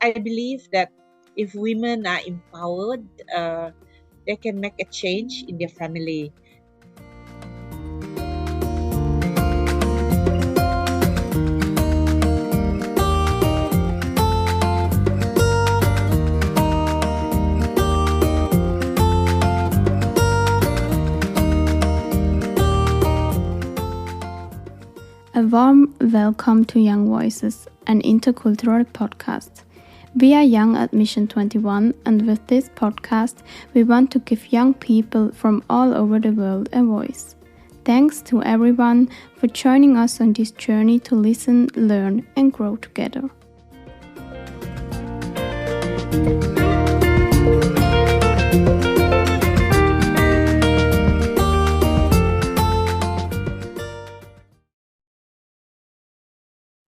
I believe that if women are empowered, they can make a change in their family. A warm welcome to Young Voices, an intercultural podcast. We are Young at Mission 21, and with this podcast, we want to give young people from all over the world a voice. Thanks to everyone for joining us on this journey to listen, learn, and grow together.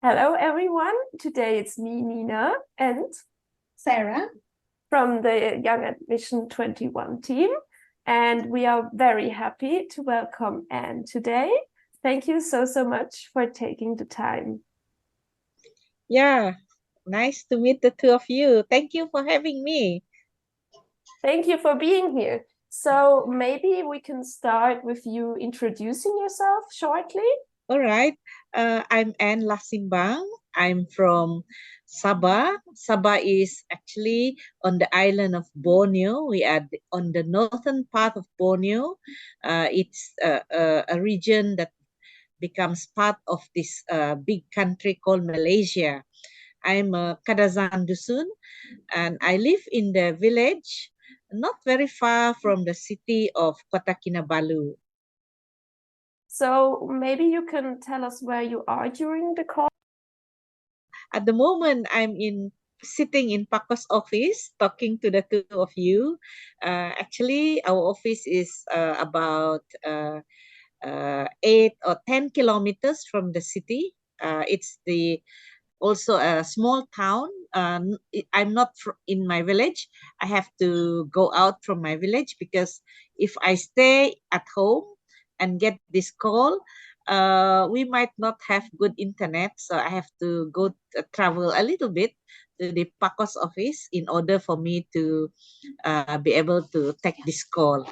Hello everyone, today it's me, Nina, and Sarah from the Young at Mission 21 team, and we are very happy to welcome Anne today. Thank you so much for taking the time. Yeah, nice to meet the two of you. Thank you for having me. Thank you for being here. So maybe we can start with you introducing yourself shortly. All right. I'm Anne Lasimbang. I'm from Sabah. Sabah is actually on the island of Borneo. We are on the northern part of Borneo. It's a region that becomes part of this big country called Malaysia. I'm a Kadazan Dusun, and I live in the village, not very far from the city of Kota Kinabalu. So maybe you can tell us where you are during the call. At the moment, I'm sitting in PACOS office talking to the two of you. Actually, our office is about 8 or 10 kilometers from the city. It's also a small town. I'm not in my village. I have to go out from my village because if I stay at home and get this call, we might not have good internet. So I have to go travel a little bit to the PACOS office in order for me to be able to take this call.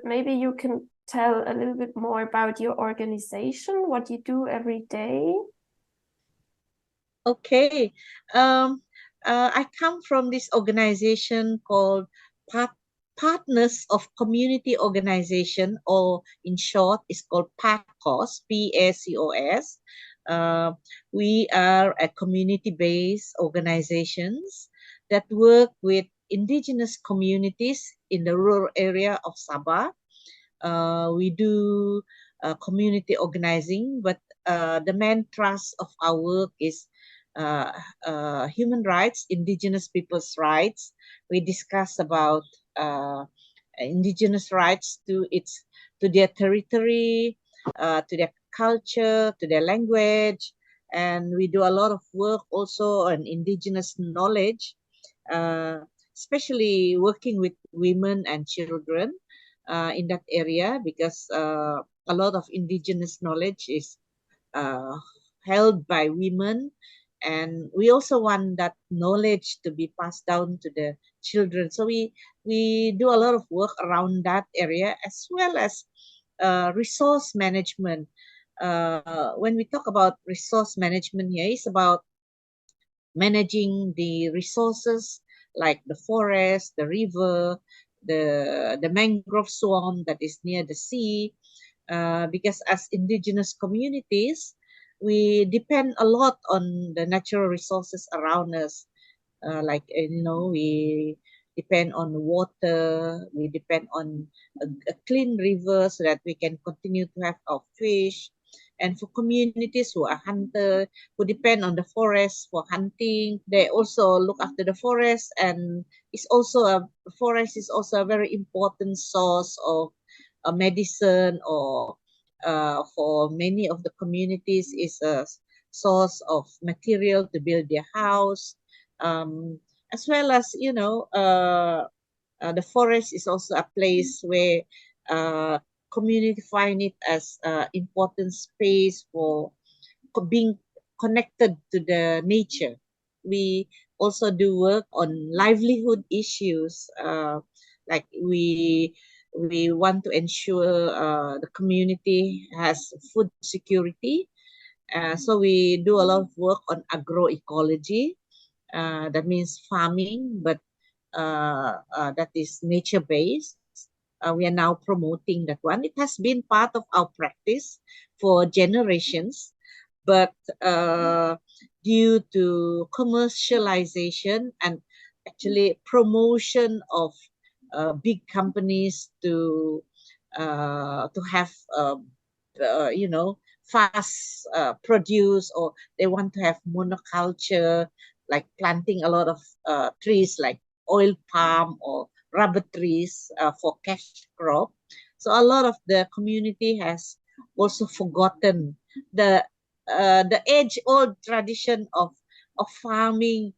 Maybe you can tell a little bit more about your organization, what you do every day. Okay. I come from this organization called Partners of Community Organization, or in short, it's called PACOS, PACOS. We are a community-based organizations that work with indigenous communities in the rural area of Sabah. We do community organizing, but the main thrust of our work is human rights, indigenous people's rights. We discuss about indigenous rights to their territory, to their culture, to their language, and we do a lot of work also on indigenous knowledge, especially working with women and children in that area, because a lot of indigenous knowledge is held by women, and we also want that knowledge to be passed down to the children. So we do a lot of work around that area, as well as resource management. When we talk about resource management here, it's about managing the resources like the forest, the river, the mangrove swamp that is near the sea, because as indigenous communities, we depend a lot on the natural resources around us. We depend on water, we depend on a clean river so that we can continue to have our fish. And for communities who are hunters, who depend on the forest for hunting, they also look after the forest, and forest is also a very important source of medicine, or for many of the communities is a source of material to build their house, as well as the forest is also a place where community find it as important space for being connected to the nature. We also do work on livelihood issues, like we want to ensure the community has food security. So we do a lot of work on agroecology. That means farming, but that is nature based. We are now promoting that one. It has been part of our practice for generations, but due to commercialization and actually promotion of big companies to have fast produce, or they want to have monoculture, like planting a lot of trees like oil palm or rubber trees for cash crop. So a lot of the community has also forgotten the the age-old tradition of farming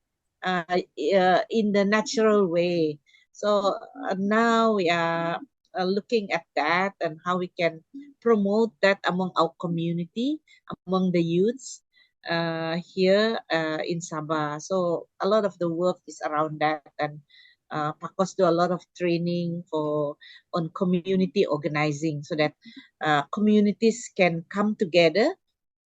in the natural way. So now we are looking at that and how we can promote that among our community, among the youths here in Sabah. So a lot of the work is around that, and PACOS do a lot of training for on community organizing so that communities can come together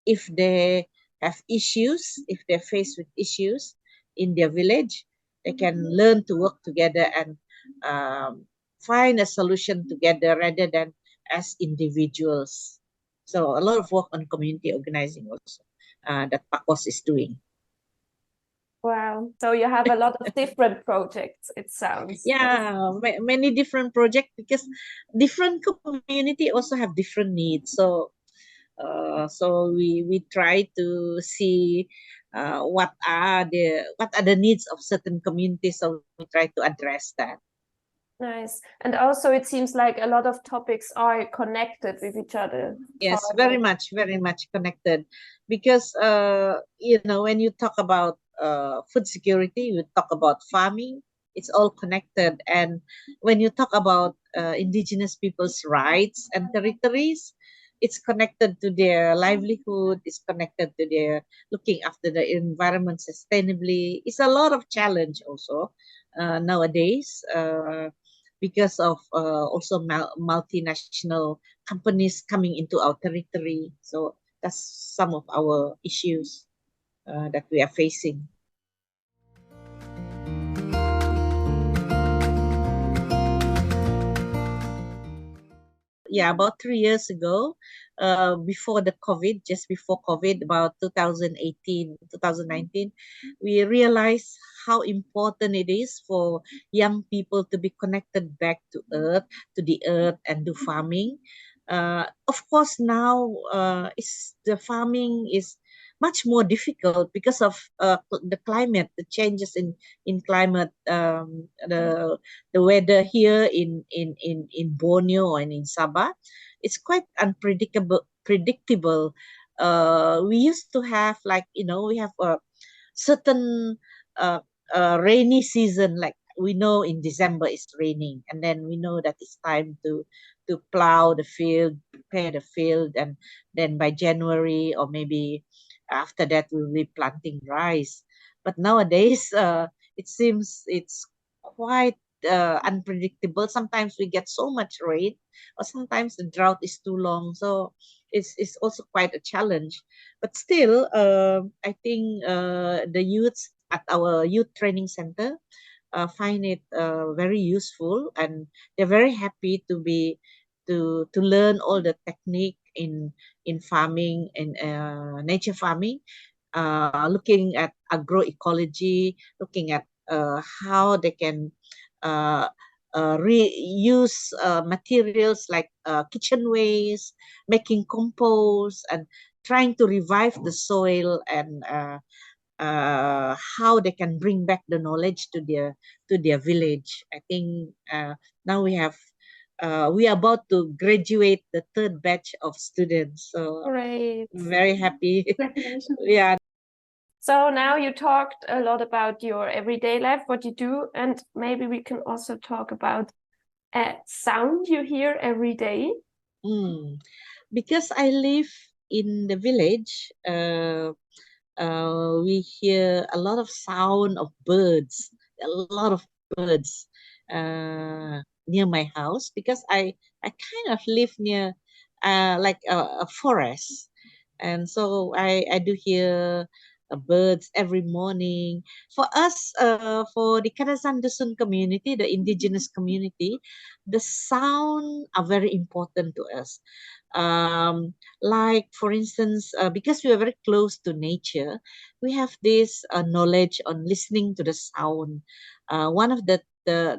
if they have issues, if they're faced with issues in their village, they can learn to work together and um, find a solution together rather than as individuals. So a lot of work on community organizing also that PACOS is doing. Wow. So you have a lot of different projects, it sounds. Yeah, many different projects because different community also have different needs. So we try to see what are the needs of certain communities. So we try to address that. Nice. And also it seems like a lot of topics are connected with each other. Yes, very much connected, because when you talk about food security, you talk about farming. It's all connected, and when you talk about indigenous people's rights and territories, it's connected to their livelihood. It's connected to their looking after the environment sustainably. It's a lot of challenge also nowadays. Because of also multinational companies coming into our territory. So that's some of our issues that we are facing. Yeah, about 3 years ago, before the COVID, just before COVID, about 2018, 2019, we realized how important it is for young people to be connected back to the earth, and do farming. Of course, now the farming is much more difficult because of the climate, the changes in climate, the weather here in Borneo and in Sabah. It's quite predictable. We used to have, like, we have a certain uh, rainy season, like we know in December it's raining, and then we know that it's time to plow the field, prepare the field, and then by January or maybe after that we'll be planting rice. But nowadays it seems it's quite unpredictable. Sometimes we get so much rain, or sometimes the drought is too long. So it's also quite a challenge. But still, I think the youths at our youth training center find it very useful, and they're very happy to learn all the technique in farming and nature farming, looking at agroecology, looking at how they can uh, reuse materials like kitchen waste, making compost, and trying to revive the soil, and how they can bring back the knowledge to their village. I think now we are about to graduate the third batch of students. So Great. very happy. Congratulations. Yeah. So now you talked a lot about your everyday life, what you do, and maybe we can also talk about sound you hear every day. Mm. Because I live in the village, we hear a lot of sound of birds, a lot of birds near my house because I kind of live near like a forest, and so I do hear birds every morning. For us, for the Kadazan Dusun community, the indigenous community, the sound are very important to us. Like for instance, because we are very close to nature, we have this knowledge on listening to the sound. One of the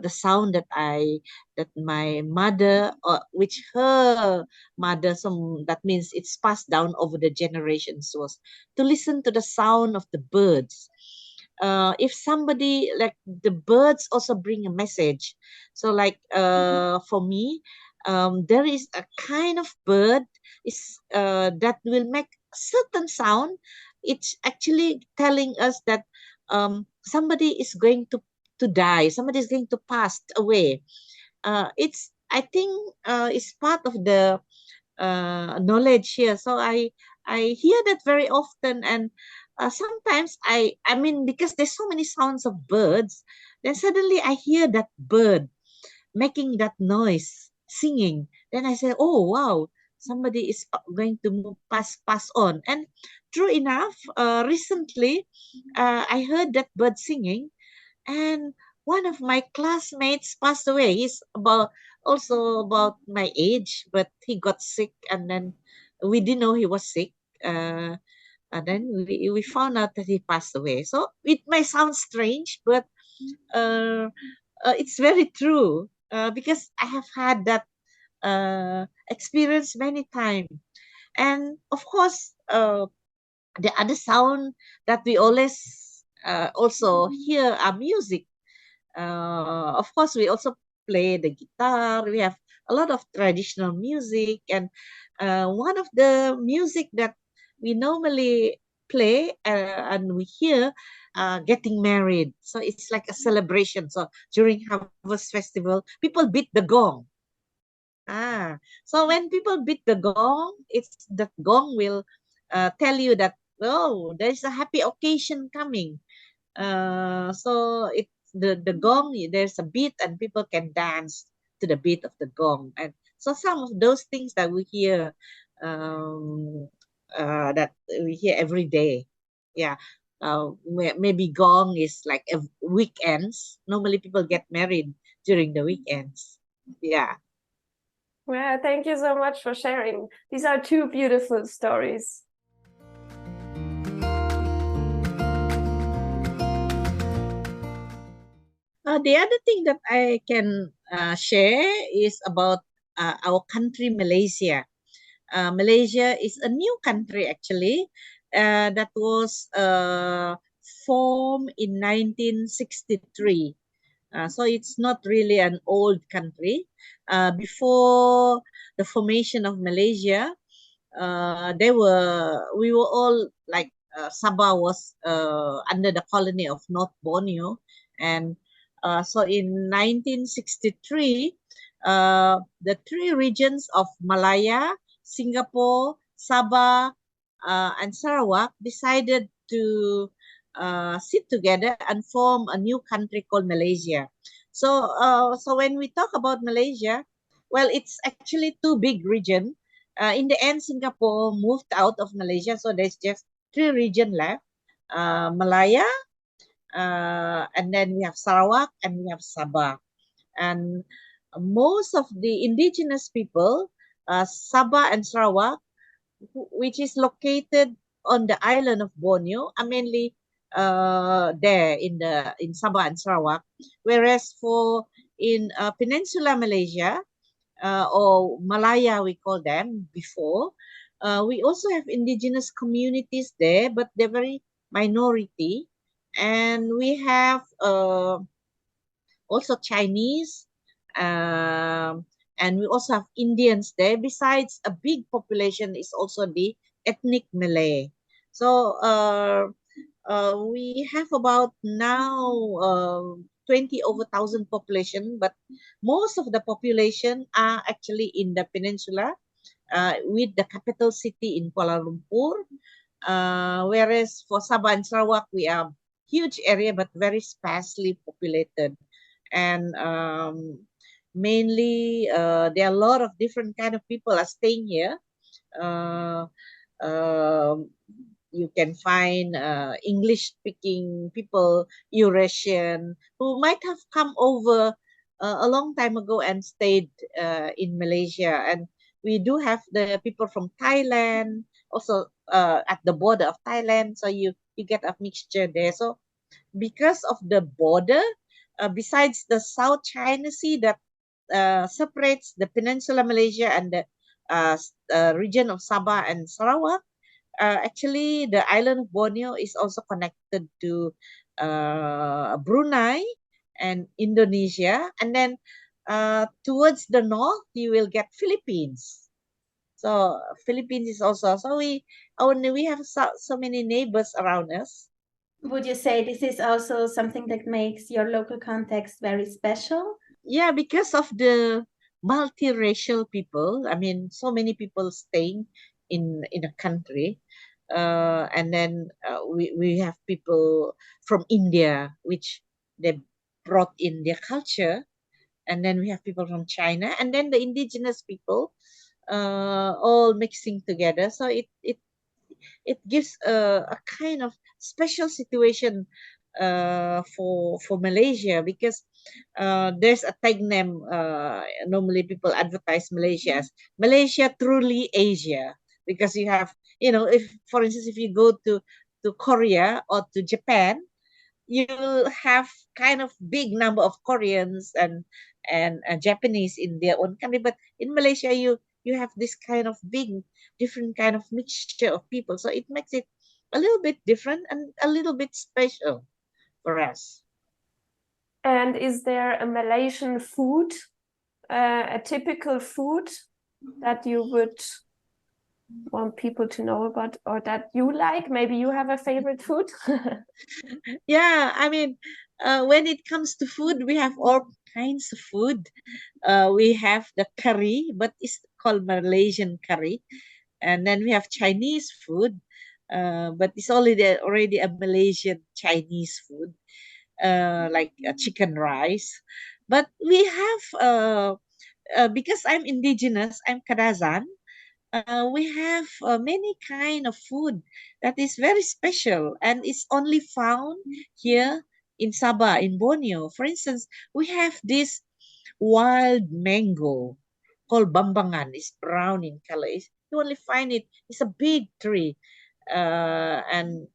sound that my mother, which her mother, so that means it's passed down over the generations, was to listen to the sound of the birds. If somebody, like, the birds also bring a message. So like for me, there is a kind of bird is that will make certain sound. It's actually telling us that somebody is going to die, somebody is going to pass away. It's, I think, it's part of the knowledge here. So I hear that very often, and sometimes I mean, because there's so many sounds of birds, then suddenly I hear that bird making that noise, singing. Then I say, oh wow, somebody is going to pass on. And true enough, recently I heard that bird singing, and one of my classmates passed away. He's about also about my age, but he got sick, and then we didn't know he was sick. Uh, and then we found out that he passed away. So it may sound strange, but uh, it's very true, because I have had that experience many times. And of course, the other sound that we always also hear are music. Of course, we also play the guitar. We have a lot of traditional music, and one of the music that we normally play and we hear, getting married. So it's like a celebration. So during Harvest Festival, people beat the gong. So when people beat the gong, it's that gong will tell you that, oh, there's a happy occasion coming. So it's the gong. There's a beat, and people can dance to the beat of the gong. And so some of those things that we hear, um, that we hear every day. Yeah. Maybe gong is like weekends. Normally, people get married during the weekends. Yeah. Well, thank you so much for sharing. These are two beautiful stories. The other thing that I can share is about our country, Malaysia. Malaysia is a new country, actually, that was formed in 1963. So it's not really an old country. Before the formation of Malaysia, we were all like, Sabah was under the colony of North Borneo, and so in 1963, the three regions of Malaya, Singapore, Sabah, and Sarawak decided to sit together and form a new country called Malaysia. So when we talk about Malaysia, well, it's actually two big regions. In the end, Singapore moved out of Malaysia, so there's just three regions left: Malaya, and then we have Sarawak, and we have Sabah. And most of the indigenous people, Sabah and Sarawak, which is located on the island of Borneo, are mainly there in Sabah and Sarawak, whereas for in Peninsula Malaysia, or Malaya, we call them before. We also have indigenous communities there, but they're very minority. And we have also Chinese, and we also have Indians there. Besides, a big population is also the ethnic Malay. So we have about now 20 over thousand population, but most of the population are actually in the peninsula. with the capital city in Kuala Lumpur. Whereas for Sabah and Sarawak, we are huge area but very sparsely populated, and mainly there are a lot of different kind of people are staying here. Uh, um, you can find English speaking people, Eurasian, who might have come over a long time ago and stayed in Malaysia. And we do have the people from Thailand, also at the border of Thailand. So you get a mixture there. So because of the border, besides the South China Sea that separates the Peninsula Malaysia and the region of Sabah and Sarawak, actually the island of Borneo is also connected to Brunei and Indonesia, and then towards the north you will get Philippines. So Philippines is also, so we have so many neighbors around us. Would you say this is also something that makes your local context very special? Yeah, because of the multiracial people. I mean, so many people staying in a country, and then we have people from India, which they brought in their culture, and then we have people from China, and then the indigenous people, all mixing together. So it gives a kind of special situation for Malaysia, because there's a tag name. Normally, people advertise Malaysia as Malaysia truly Asia, because you have, if for instance, if you go to Korea or to Japan, you'll have kind of big number of Koreans and Japanese in their own country, but in Malaysia you have this kind of big different kind of mixture of people, so it makes it a little bit different and a little bit special for us. And is there a Malaysian food, a typical food that you would want people to know about, or that you like? Maybe you have a favorite food? Yeah, I mean, when it comes to food, we have all kinds of food. We have the curry, but it's called Malaysian curry, and then we have Chinese food, but it's already a Malaysian Chinese food, like chicken rice. But we have because I'm indigenous, I'm Kadazan. We have many kind of food that is very special and is only found here in Sabah, in Borneo. For instance, we have this wild mango called bambangan. It's brown in color. You only find it. It's a big tree, and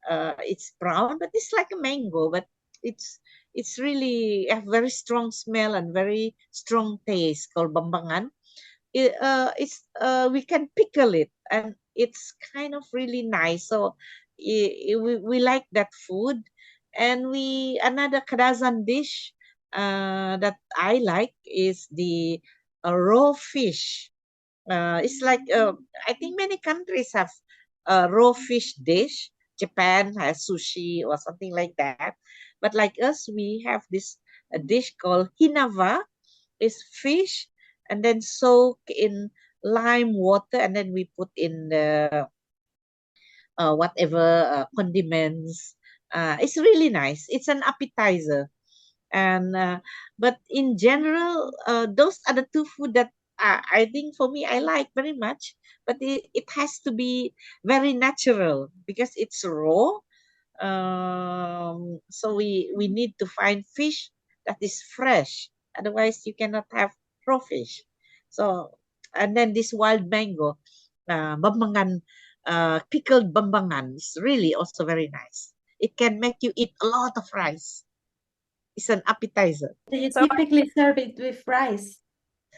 it's brown, but it's like a mango. But it's it's really a very strong smell and very strong taste called bambangan. We can pickle it, and it's kind of really nice. So we like that food. And we another Kadazan dish that I like is the raw fish. It's like I think many countries have a raw fish dish. Japan has sushi or something like that, but like us, we have this a dish called hinava. Is fish and then soak in lime water, and then we put in the whatever condiments. It's really nice. It's an appetizer, and but in general, those are the two food that I think for me I like very much. But it has to be very natural because it's raw. So we need to find fish that is fresh. Otherwise, you cannot have raw fish. So, and then this wild mango, bambangan, pickled bambangan is really also very nice. It can make you eat a lot of rice. It's an appetizer. Do you So typically serve it with rice?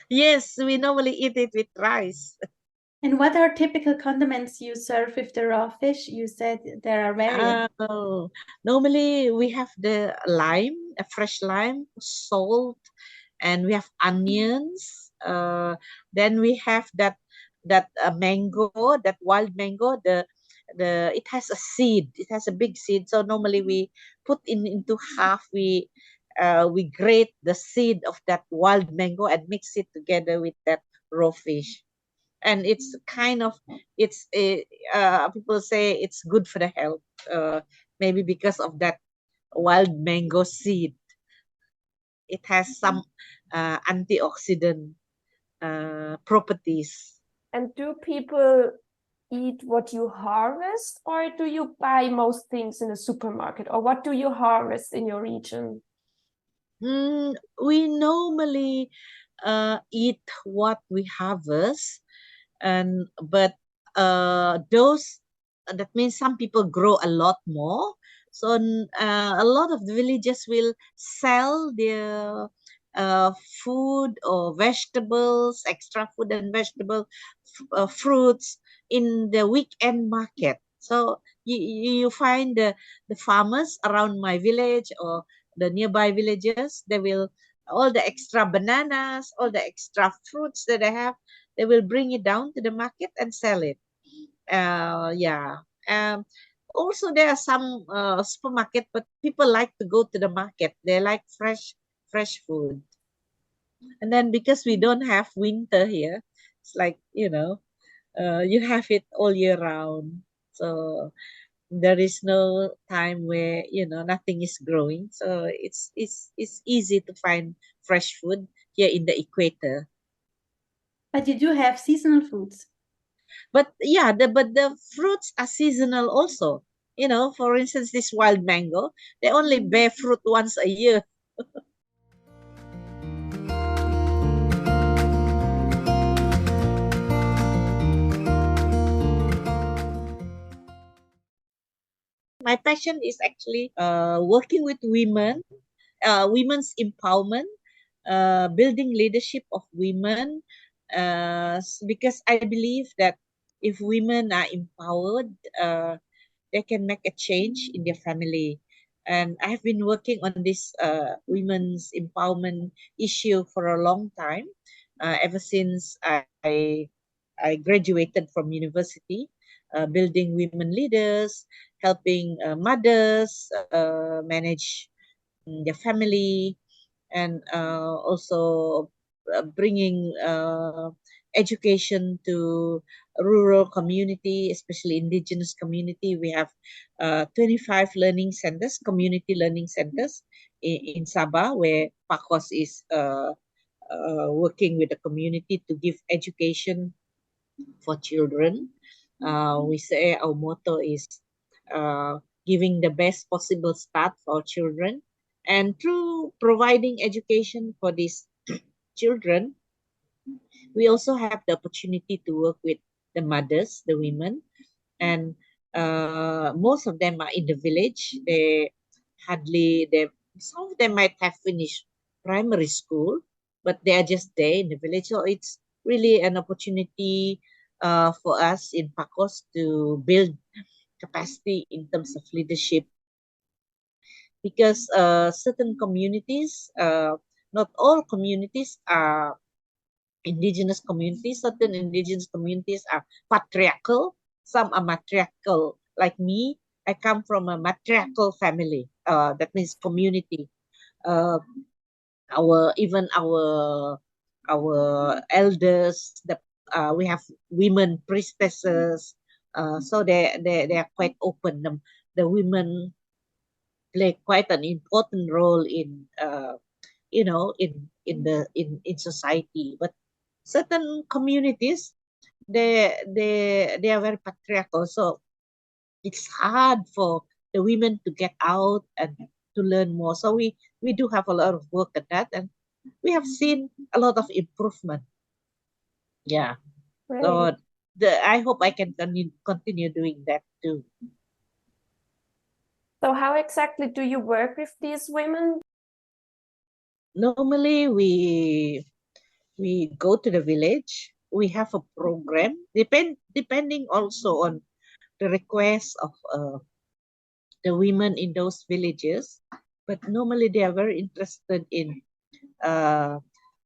Yes, we normally eat it with rice. And what are typical condiments you serve with the raw fish? You said there are various. Oh, normally we have the lime, a fresh lime, salt, and we have onions. Then we have that mango, that wild mango. The it has a seed. It has a big seed. So normally we put into half. We grate the seed of that wild mango and mix it together with that raw fish. and it's kind of people say it's good for the health. Maybe because of that wild mango seed, it has some antioxidant properties. And do people eat what you harvest, or do you buy most things in a supermarket, or what do you harvest in your region? We normally eat what we harvest, and but those that means some people grow a lot more. So a lot of the villages will sell their uh, food or vegetables, extra food and vegetable fruits in the weekend market. So you find the farmers around my village or the nearby villages, they will all the extra bananas, all the extra fruits that they have, they will bring it down to the market and sell it. Yeah. Um, Also, there are some supermarket, but people like to go to the market. They like fresh food. And then because we don't have winter here, it's like you have it all year round. So there is no time where nothing is growing. So it's easy to find fresh food here in the equator. But you do have seasonal fruits. But yeah, the fruits are seasonal also. For instance, this wild mango, they only bear fruit once a year. My passion is actually working with women, women's empowerment, building leadership of women, because I believe that if women are empowered, they can make a change in their family. And I've been working on this women's empowerment issue for a long time, ever since I graduated from university, building women leaders, helping mothers manage their family, and also bringing education to rural community, especially indigenous community. We have 25 learning centers, community learning centers in Sabah, where PACOS is working with the community to give education for children. We say our motto is giving the best possible start for children. And through providing education for these children, we also have the opportunity to work with the mothers, the women, and most of them are in the village. Some of them might have finished primary school, but they are just there in the village. So it's really an opportunity for us in PACOS to build capacity in terms of leadership, because certain communities, not all communities are indigenous communities. Certain indigenous communities are patriarchal, some are matriarchal. Like me, I come from a matriarchal family. That means community. Uh, our elders, we have women priestesses. So they are quite open. The women play quite an important role in in society. But certain communities, they are very patriarchal, so it's hard for the women to get out and to learn more. So we do have a lot of work at that, and we have seen a lot of improvement. Yeah. Great. So I hope I can continue doing that too. So how exactly do you work with these women? Normally we go to the village. We have a program, depending also on the request of the women in those villages. But normally they are very interested in uh,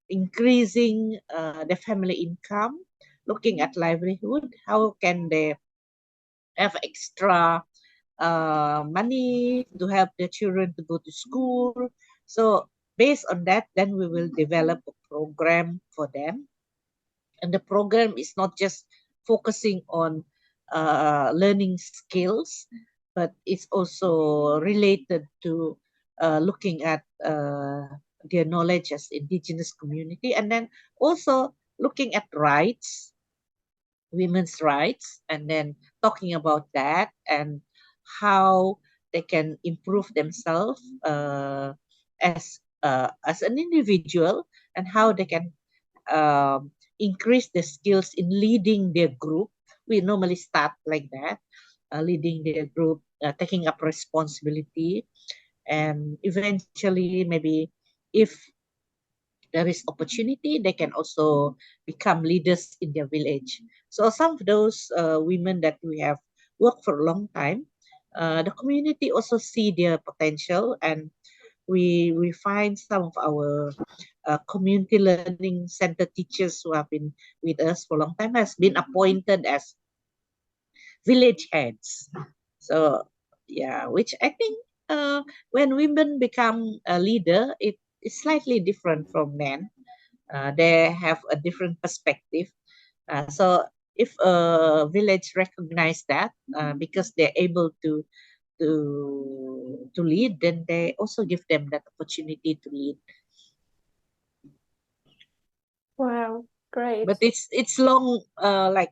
increasing the family income, looking at livelihood. How can they have extra money to help their children to go to school? So based on that, then we will develop a program for them. And the program is not just focusing on learning skills, but it's also related to looking at their knowledge as indigenous community, and then also looking at rights, women's rights, and then talking about that and how they can improve themselves as an individual, and how they can increase the skills in leading their group. We normally start like that, leading their group, taking up responsibility, and eventually, maybe if there is opportunity, they can also become leaders in their village. So some of those women that we have worked for a long time, the community also see their potential, and we find some of our community learning center teachers who have been with us for a long time has been appointed as village heads. So yeah, which I think when women become a leader, it is slightly different from men. They have a different perspective. So if a village recognize that, because they're able to lead, then they also give them that opportunity to lead. Wow, great. But it's long, like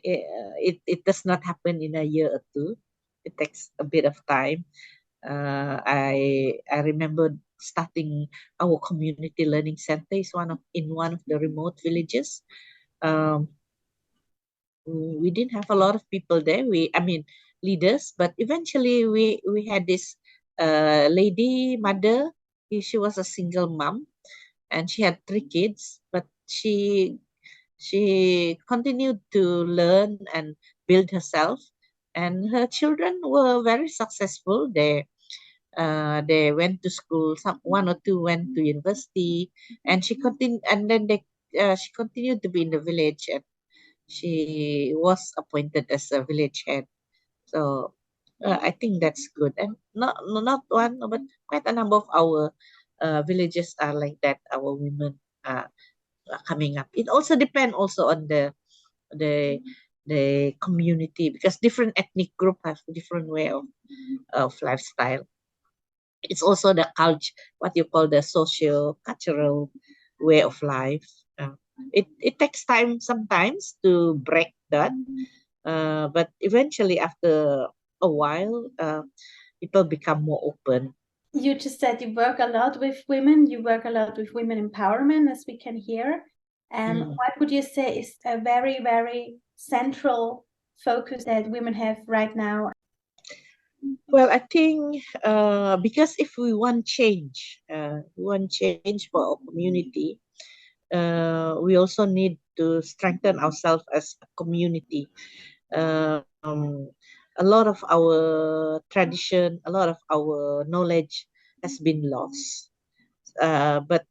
it does not happen in a year or two. It takes a bit of time. I remember starting our community learning center is in one of the remote villages. Um, we didn't have a lot of people there. I mean, leaders, but eventually we had this lady mother. She was a single mom, and she had 3 kids, but she continued to learn and build herself, and her children were very successful. They went to school. One or two went to university, and she continued to be in the village, and she was appointed as a village head. So I think that's good, and not one, but quite a number of our villages are like that. Our women are coming up. It also depends also on the the community, because different ethnic group have different way of lifestyle. It's also the culture, what you call the socio cultural way of life. It takes time sometimes to break that, but eventually after a while, people become more open. You just said you work a lot with women. You work a lot with women empowerment, as we can hear. What would you say is a very, very central focus that women have right now? Well, I think because if we want change for our community, we also need to strengthen ourselves as a community. Um, a lot of our tradition, a lot of our knowledge has been lost. But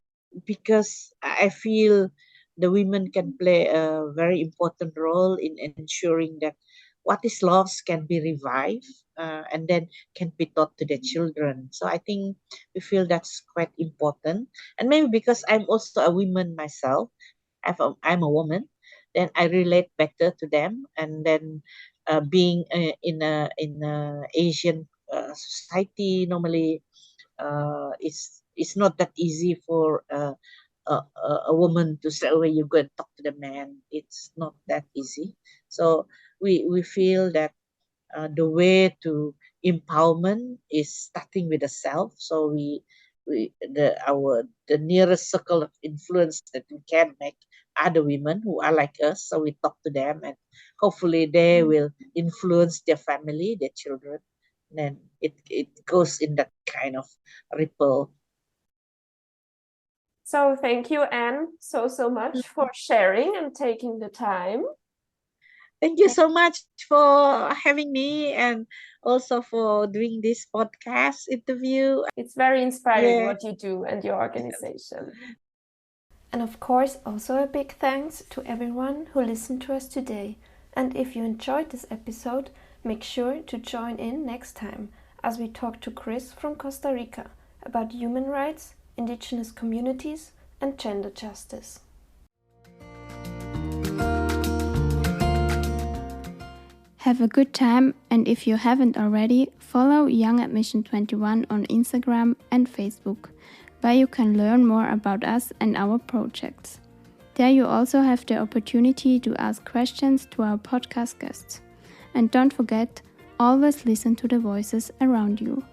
because I feel the women can play a very important role in ensuring that what is lost can be revived, and then can be taught to the children. So I think we feel that's quite important. And maybe because I'm also a woman myself, I'm a woman, then I relate better to them. And then being in a Asian society, normally it's not that easy for a woman to say, "Oh, you go and talk to the man." It's not that easy. So we feel that the way to empowerment is starting with the self. So the nearest circle of influence that we can make are the women who are like us. So we talk to them, and hopefully they will influence their family, their children. Then it goes in that kind of ripple. So thank you, Anne, so much for sharing and taking the time. Thank you so much for having me, and also for doing this podcast interview. It's very inspiring Yeah. what you do and your organization. And of course, also a big thanks to everyone who listened to us today. And if you enjoyed this episode, make sure to join in next time as we talk to Chris from Costa Rica about human rights, indigenous communities, and gender justice. Have a good time, and if you haven't already, follow Young Admission 21 on Instagram and Facebook, where you can learn more about us and our projects. There you also have the opportunity to ask questions to our podcast guests. And don't forget, always listen to the voices around you.